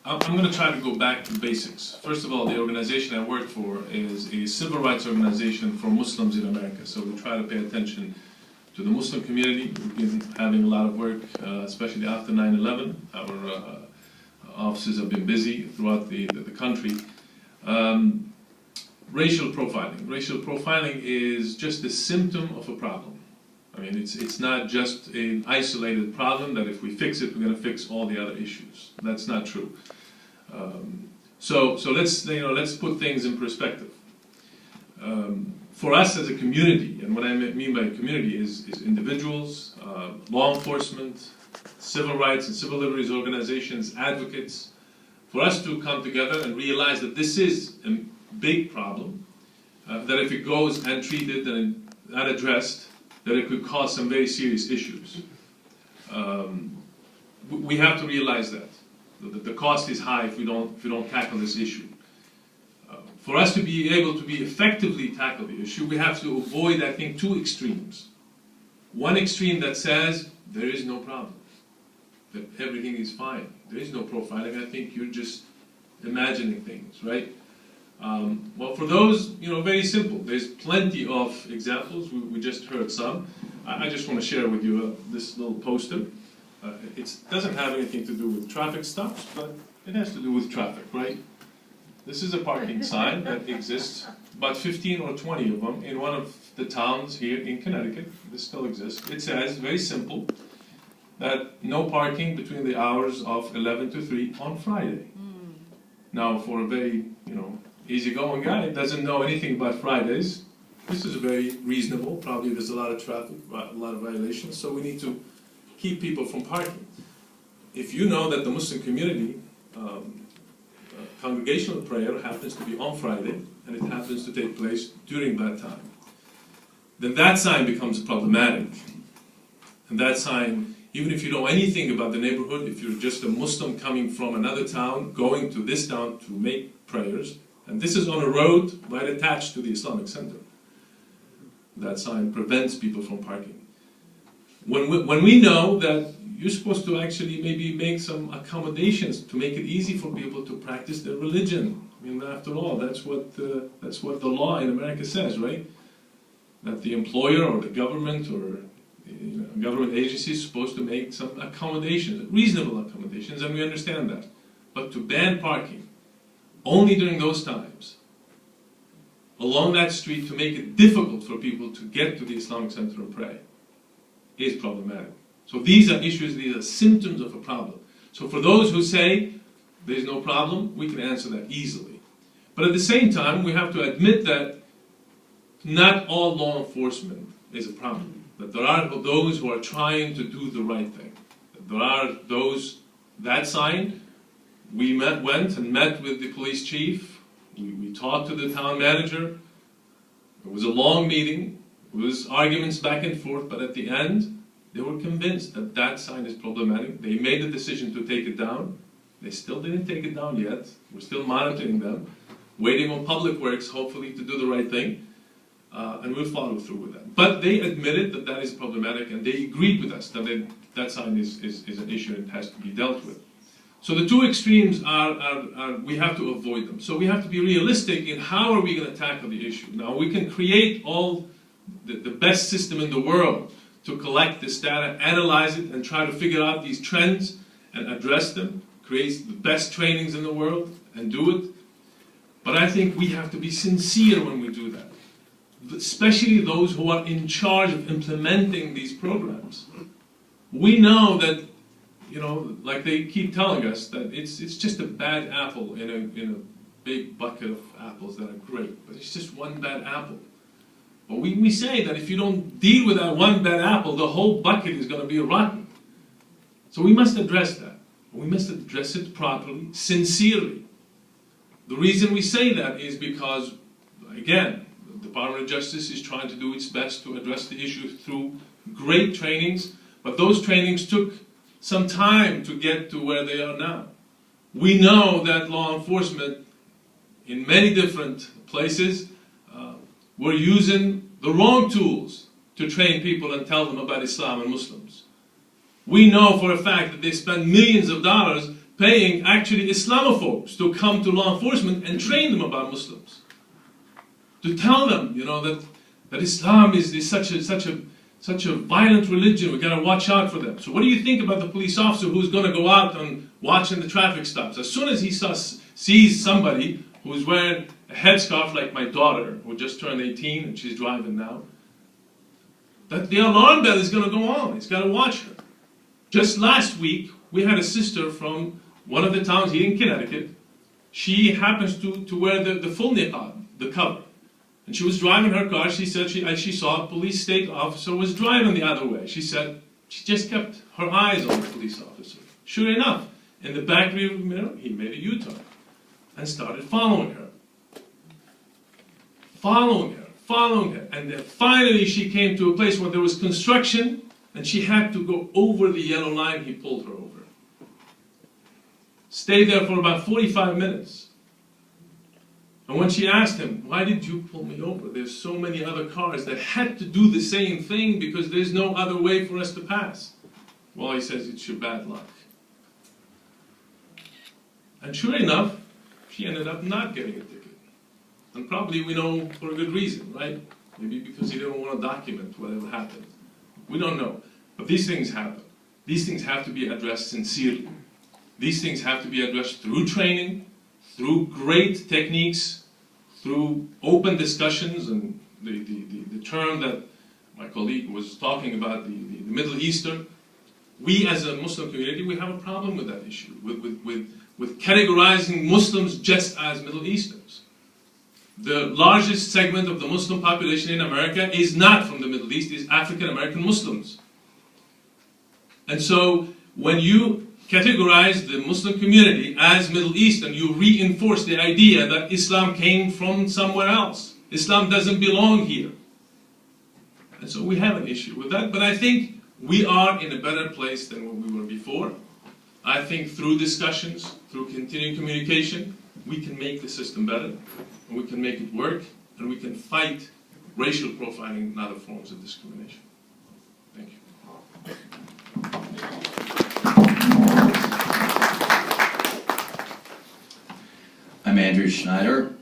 I'm going to try to go back to basics. First of all, the organization I work for is a civil rights organization for Muslims in America. So we try to pay attention to the Muslim community. We've been having a lot of work, especially after 9/11. Our offices have been busy throughout the country. Racial profiling. Racial profiling is just a symptom of a problem. I mean, it's not just an isolated problem that if we fix it, we're going to fix all the other issues. That's not true. So let's put things in perspective. For us as a community, and what I mean by community is individuals, law enforcement, civil rights and civil liberties organizations, advocates, for us to come together and realize that this is a big problem, that if it goes untreated and unaddressed, that it could cause some very serious issues. We have to realize that the cost is high if we don't tackle this issue. For us to be able to effectively tackle the issue, we have to avoid, I think, two extremes. One extreme that says there is no problem, that everything is fine. There is no profiling. I think you're just imagining things, right? Well, for those, very simple. There's plenty of examples. We just heard some. I just want to share with you this little poster. It doesn't have anything to do with traffic stops, but it has to do with traffic, right? This is a parking sign that exists, about 15 or 20 of them, in one of the towns here in Connecticut. This still exists. It says, very simple, that no parking between the hours of 11 to 3 on Friday. Now, for a very, easygoing guy who doesn't know anything about Fridays, this is very reasonable. Probably there's a lot of traffic, a lot of violations, so we need to keep people from parking. If you know that the Muslim community, congregational prayer happens to be on Friday, and it happens to take place during that time, then that sign becomes problematic. And that sign, even if you know anything about the neighborhood, if you're just a Muslim coming from another town, going to this town to make prayers, and this is on a road right attached to the Islamic Center, that sign prevents people from parking. When we know that you're supposed to actually maybe make some accommodations to make it easy for people to practice their religion. I mean, after all, that's what the law in America says, right? That the employer or the government or government agency is supposed to make some accommodations, reasonable accommodations, and we understand that. But to ban parking only during those times, along that street, to make it difficult for people to get to the Islamic Center and pray, is problematic. So these are issues, these are symptoms of a problem. So for those who say there's no problem, we can answer that easily. But at the same time, we have to admit that not all law enforcement is a problem. That there are those who are trying to do the right thing. There are those, that sign, we went and met with the police chief, we talked to the town manager, it was a long meeting, it was arguments back and forth, but at the end, they were convinced that that sign is problematic. They made the decision to take it down. They still didn't take it down yet. We're still monitoring them, waiting on Public Works, hopefully, to do the right thing. And we'll follow through with that. But they admitted that that is problematic, and they agreed with us that that sign is an issue and has to be dealt with. So the two extremes are we have to avoid them. So we have to be realistic in how are we going to tackle the issue. Now, we can create all the best system in the world to collect this data, analyze it, and try to figure out these trends and address them, create the best trainings in the world, and do it. But I think we have to be sincere when we do that, especially those who are in charge of implementing these programs. We know that, like they keep telling us, that it's just a bad apple in a big bucket of apples that are great, but it's just one bad apple. But we say that if you don't deal with that one bad apple, the whole bucket is going to be rotten. So we must address that. We must address it properly, sincerely. The reason we say that is because, again, the Department of Justice is trying to do its best to address the issue through great trainings, but those trainings took some time to get to where they are now. We know that law enforcement in many different places were using the wrong tools to train people and tell them about Islam and Muslims. We know for a fact that they spend millions of dollars paying actually Islamophobes to come to law enforcement and train them about Muslims. To tell them, you know, that Islam is such a violent religion, we gotta watch out for them. So what do you think about the police officer who's gonna go out and watching the traffic stops? As soon as he sees somebody who's wearing a headscarf like my daughter, who just turned 18 and she's driving now, that the alarm bell is gonna go on. He's gotta watch her. Just last week, we had a sister from one of the towns here in Connecticut. She happens to wear the full niqab, the cover. And she was driving her car. She said she saw a police state officer was driving the other way. She said she just kept her eyes on the police officer. Sure enough, in the back rear mirror, he made a U-turn and started following her. Following her. And then finally she came to a place where there was construction and she had to go over the yellow line. He pulled her over. Stayed there for about 45 minutes. And when she asked him, why did you pull me over? There's so many other cars that had to do the same thing because there's no other way for us to pass. Well, he says, it's your bad luck. And sure enough, she ended up not getting a ticket. And probably we know for a good reason, right? Maybe because he didn't want to document whatever happened. We don't know. But these things happen. These things have to be addressed sincerely. These things have to be addressed through training, through great techniques, through open discussions, and the term that my colleague was talking about, the Middle Eastern. We as a Muslim community, we have a problem with that issue, with categorizing Muslims just as Middle Easterns. The largest segment of the Muslim population in America is not from the Middle East, is African American Muslims. And so when you categorize the Muslim community as Middle Eastern, you reinforce the idea that Islam came from somewhere else. Islam doesn't belong here. And so we have an issue with that, but I think we are in a better place than when we were before. I think through discussions, through continuing communication, we can make the system better, and we can make it work, and we can fight racial profiling and other forms of discrimination. Thank you. I'm Andrew Schneider.